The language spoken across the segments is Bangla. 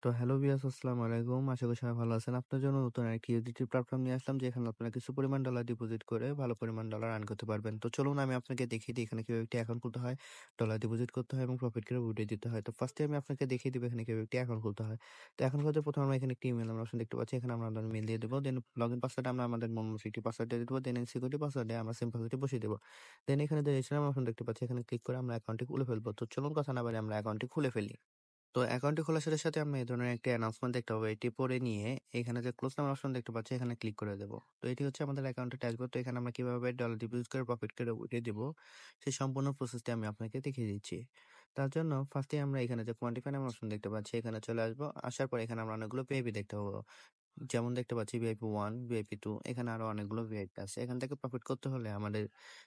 তো হ্যালো ভিউয়ার্স, আসসালামু আলাইকুম। আশা করি সবাই ভালো আছেন। আপনার জন্য নতুন আরেকটি ইউটিলিটি প্ল্যাটফর্ম নিয়ে আসলাম, যেখানে আপনারা কিছু পরিমাণ ডলার ডিপোজিট করে ভালো পরিমাণ ডলার আর্ন করতে পারবেন। তো চলুন আমি আপনাকে দেখিয়ে দিই এখানে কিভাবে একটি অ্যাকাউন্ট খুলতে হয়, ডলার ডিপোজিট করতে হয় এবং প্রফিট কিভাবে উঠিয়ে দিতে হয়। তো ফার্স্টে আমি আপনাকে দেখিয়ে দিব এখানে কিভাবে একটি অ্যাকাউন্ট খুলতে হয়। তো অ্যাকাউন্ট খুলতে প্রথমে আমরা এখানে একটি ইমেল অপশন দেখতে পাচ্ছি। এখানে আমরা আমাদের মেইল দিয়ে দেবো। দেন লগইন পাসওয়ার্ড আমরা আমাদের মন মতো একটি পাসওয়ার্ড দিয়ে দেবো। দেন সিকিউরিটি পাসওয়ার্ডে আমরা সেম পাসওয়ার্ডটি বসিয়ে দেবো। দেন এখানে যে রেজিস্টার অপশন দেখতে পাচ্ছি, এখানে ক্লিক করে আমরা অ্যাকাউন্টটি খুলে ফেলবো। তো চলুন কথা না বাড়িয়ে আমরা অ্যাকাউন্টটি খুলে ফেলি। তো অ্যাকাউন্টটি খোলার সাথে, সাথে আমরা এই ধরনের একটি অ্যানাউন্সমেন্ট দেখতে পাবো। এটি পড়ে নিয়ে এখানে যে ক্লোজ নামের অপশন দেখতে পাচ্ছি, এখানে ক্লিক করে দেব। তো এটি হচ্ছে আমাদের অ্যাকাউন্টের ড্যাশবোর্ড। তো এখানে আমরা কিভাবে ডলার ডিপোজিট করে প্রফিট করে উঠিয়ে দিব, সেই সম্পূর্ণ প্রসেসটি আমি আপনাকে দেখিয়ে দিচ্ছি। তার জন্য ফার্স্টে আমরা এখানে যে কোয়ান্টিফাই নামের অপশন দেখতে পাচ্ছি, এখানে চলে আসবো। আসার পর এখানে আমরা অনেকগুলো পেবি দেখতে পাবো। যেমন দেখতে পাচ্ছি ভিআইপি 1, ভিআইপি 2, এখানে আরো অনেকগুলো ভিআইপি আছে। এখান থেকে প্রফিট করতে হলে আমাদের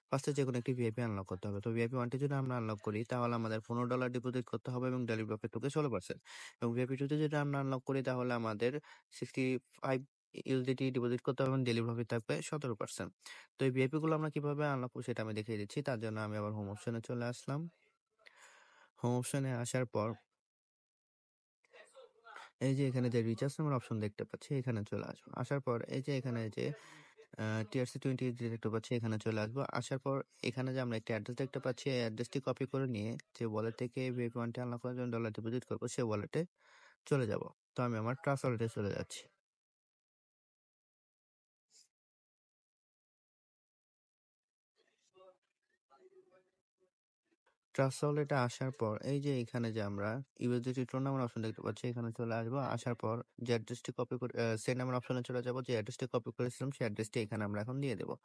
ফার্স্টে যেকোনো একটি ভিআইপি আনলক করতে হবে। তো ভিআইপি 1 টি যদি আমরা আনলক করি, তাহলে আমাদের $15 ডিপোজিট করতে হবে এবং ডেইলি প্রফিট হবে 16%। এবং ভিআইপি 2 তে যদি আমরা আনলক করি, তাহলে আমাদের 65 ইউএসডিটি ডিপোজিট করতে হবে এবং ডেইলি প্রফিট থাকবে 17%। তো এই ভিআইপি গুলো আমরা কিভাবে আনলক করব সেটা আমি দেখিয়ে দিচ্ছি। তার জন্য আমি আবার হোম অপশনে চলে আসলাম। হোম অপশনে আসার পর এই যে এখানে যে রিচার্জ নামের অপশন দেখতে পাচ্ছি, এখানে চলে আসবো। আসার পর এই যে এখানে যে TRC20 দেখতে পাচ্ছি, এখানে চলে আসবো। আসার পর এখানে যে আমরা একটা অ্যাড্রেস দেখতে পাচ্ছি, এই অ্যাড্রেসটি কপি করে নিয়ে যে ওয়ালেট থেকে ভিআইপি 1 টি আনলক করার জন্য ডলার ডিপোজিট করবো, সেই ওয়ালেটে চলে যাব। তো আমি আমার ট্রাস্ট ওয়ালেটে চলে যাচ্ছি। ট্রাস্ট ওয়ালেটে আসার পর এই যে এখানে যে আমরা ইউএসডিটি টোন নামের অপশন দেখতে পাচ্ছি, এখানে চলে আসবো। আসার পর যে অ্যাড্রেসটি কপি করে সেন্ড নামের অপশনে চলে যাব। যে অ্যাড্রেসটি কপি করেছিলাম, সেই অ্যাড্রেসটি এখানে আমরা এখন দিয়ে দেবো।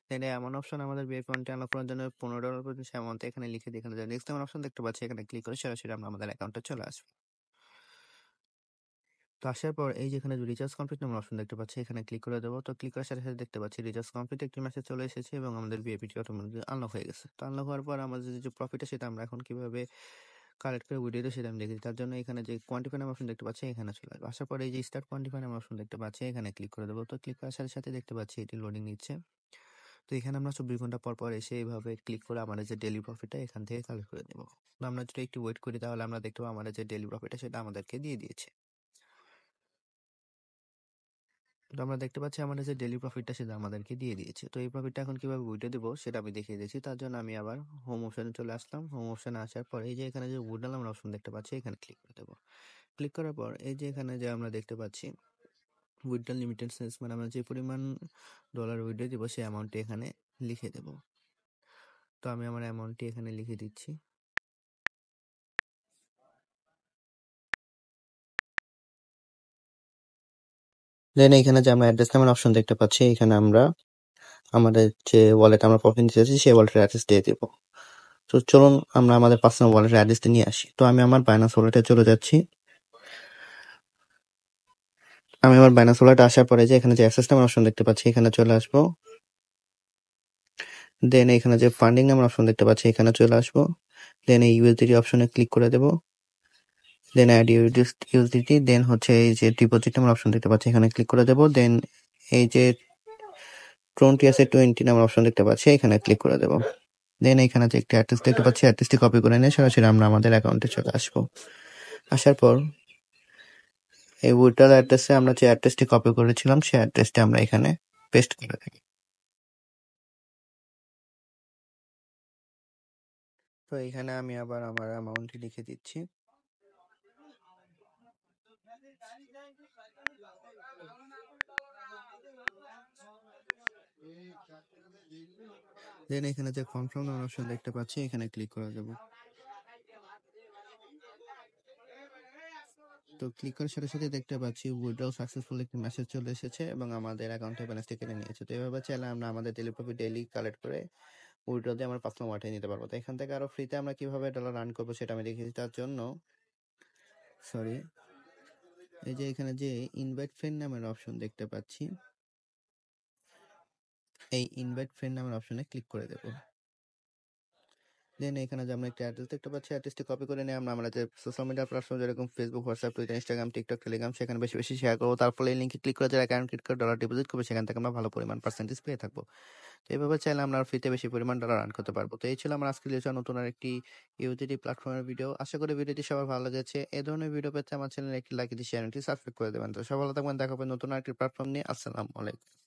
দেন এমন অপশন আমাদের ভিআইপি 1 টি আনলক করার জন্য $15 পর্যন্ত সে অ্যামাউন্ট এখানে লিখে দিয়ে এখানে যে নেক্সট নামের অপশন দেখতে পাচ্ছি, এখানে ক্লিক করে সরাসরি আমরা আমাদের অ্যাকাউন্টে চলে আসবো। তো আসার পর এই যে এখানে রিচার্জ কমপ্লিট নামের অপশন দেখতে পাচ্ছি, এখানে ক্লিক করে দেবো। তো ক্লিক করার সাথে সাথে দেখতে পাচ্ছি রিচার্জ কমপ্লিট একটি মেসেজ চলে এসেছে এবং আমাদের ভিআইপিটি অটোমেটিক আনলক হয়ে গেছে। তো আনলক হওয়ার পর আমাদের যে প্রফিট সেটা আমরা এখন কিভাবে কালেক্ট করে উইথড্র সেটা আমি দেখেছি। তার জন্য এখানে যে কোয়ান্টিফাই নামের অপশন দেখতে পাচ্ছি, এখানে চলে আসবে। আসার পরে এই যে স্টার্ট কোয়ান্টিফাই নামের অপশন দেখতে পাচ্ছি, এখানে ক্লিক করে দেবো। তো ক্লিক করার সাথে সাথে দেখতে পাচ্ছি এটি লোডিং নিচ্ছে। তো এখানে আমরা 24 ঘন্টা পর পর এসে এইভাবে ক্লিক করে আমাদের যে ডেইলি প্রফিটটা এখান থেকে কালেক্ট করে নেব। তো আমরা যদি একটু ওয়েট করি, তাহলে আমরা দেখতে পাবো আমাদের যে ডেইলি প্রফিটটা সেটা আমাদেরকে দিয়ে দিয়েছে। তো আমরা দেখতে পাচ্ছি আমাদের যে ডেইলি প্রফিটটা সেটা আমাদেরকে দিয়ে দিয়েছে। তো এই প্রফিটটা এখন কিভাবে উইথড্র দিব সেটা আমি দেখিয়ে দিয়েছি। তার জন্য আমি আবার হোম অপশনে চলে আসলাম। হোম অপশনে আসার পর এই যে এখানে যে উইথড্র নামের অপশন দেখতে পাচ্ছি, এখানে ক্লিক করে দেবো। ক্লিক করার পর এই যে এখানে যে আমরা দেখতে পাচ্ছি উইথড্র লিমিটেড সেন্স, মানে আমরা যে পরিমাণ ডলার উইথড্র দিব সেই অ্যামাউন্টটি এখানে লিখে দেব। তো আমি আমার অ্যামাউন্টটি এখানে লিখে দিচ্ছি। দেন এখানে যে আমরা অ্যাড্রেস নামের অপশন দেখতে পাচ্ছি, এখানে আমরা আমাদের যে ওয়ালেট আমরা প্রফিট নিতে চাচ্ছি সেই ওয়ালেটের অ্যাড্রেস দিয়ে দিব। তো চলুন আমরা আমাদের পার্সোনাল ওয়ালেটের অ্যাড্রেসটা নিয়ে আসি। তো আমি আমার বাইন্যান্স ওয়ালেটে চলে যাচ্ছি। আমি আমার বাইন্যান্স ওয়ালেটে আসার পরে যে এখানে যে অ্যাক্সেস নামের অপশন দেখতে পাচ্ছি, এখানে চলে আসবো। দেন এখানে যে ফান্ডিং নামের অপশন দেখতে পাচ্ছি, এখানে চলে আসবো। দেন এই ইউএসডিটি অপশনে ক্লিক করে দেব। দেন অ্যাড ইউএসডিটি, দেন হচ্ছে এই যে ডিপোজিট নামের অপশন দেখতে পাচ্ছি, এখানে ক্লিক করে দেব। দেন এই যে TRC20 নামের অপশন দেখতে পাচ্ছি, এখানে ক্লিক করে দেব। দেন এখানে যে একটি অ্যাড্রেস দেখতে পাচ্ছি, অ্যাড্রেসটি কপি করে নিয়ে সরাসরি আমরা আমাদের অ্যাকাউন্টে চলে আসবো। আসার পর এই উইথড্রল অ্যাড্রেসে আমরা যে অ্যাড্রেসটি কপি করেছিলাম সেই অ্যাড্রেসটি আমরা এখানে পেস্ট করে থাকি। তো এখানে আমি আবার আমার অ্যামাউন্টটি লিখে দিচ্ছি। দেন এখানে যে কনফার্ম নামের অপশন দেখতে পাচ্ছি, এখানে ক্লিক করে দেব। তো ক্লিক করার সাথে সাথে দেখতে পাচ্ছি উইথড্রল সাকসেসফুল একটি মেসেজ চলে এসেছে এবং আমাদের অ্যাকাউন্টে ব্যালেন্সটি কেটে নিয়েছে। তো এভাবে চাইলে আমরা আমাদের ডেইলি প্রফিট ডেইলি কালেক্ট করে উইথড্র দিয়ে আমরা পার্সোনাল ওয়ালেটে নিতে পারবো। তো এখান থেকে আরো ফ্রিতে আমরা কিভাবে ডলার আর্ন করবো সেটা আমি দেখিয়েছি। তার জন্য এই যে এখানে যে ইনভাইট ফ্রেন্ড নামের অপশন দেখতে পাচ্ছি, এই ইনভাইট ফ্রেন্ড নামের অপশনে ক্লিক করে দেব। দেন এখানে যে আমরা একটা অ্যাড্রেস দেখতে পাচ্ছি, অ্যাড্রেসটি কপি করে নিয়ে আমরা আমাদের সোশ্যাল মিডিয়া প্ল্যাটফর্ম যেরকম Facebook, WhatsApp, Twitter, Instagram, TikTok, Telegram সেখানে বেশি বেশি শেয়ার করবো। তার ফলে এই লিঙ্কে ক্লিক করে যারা অ্যাকাউন্ট ক্রিয়েট করে ডলার ডিপোজিট করবে, সেখান থেকে আমরা ভালো পরিমাণ পার্সেন্টেজ পেয়ে থাকবো। তো এভাবে চাইলে আমরা ফ্রিতে বেশি পরিমাণ ডলার আর্ন করতে পারবো। তো এই ছিল আমার আজকের লেচা নতুন আরেকটি ইউটিলিটি প্ল্যাটফর্মের ভিডিও। আশা করি ভিডিওটি সবার ভালো লেগেছে। এ ধরনের ভিডিও পেতে আমার চ্যানেলে একটি লাইক দিয়ে চ্যানেলটি সাবস্ক্রাইব করে দেবেন। তো সবাই ভালো থাকবেন। দেখা হবে নতুন আরেকটি প্ল্যাটফর্ম নিয়ে। আসসালামু আলাইকুম।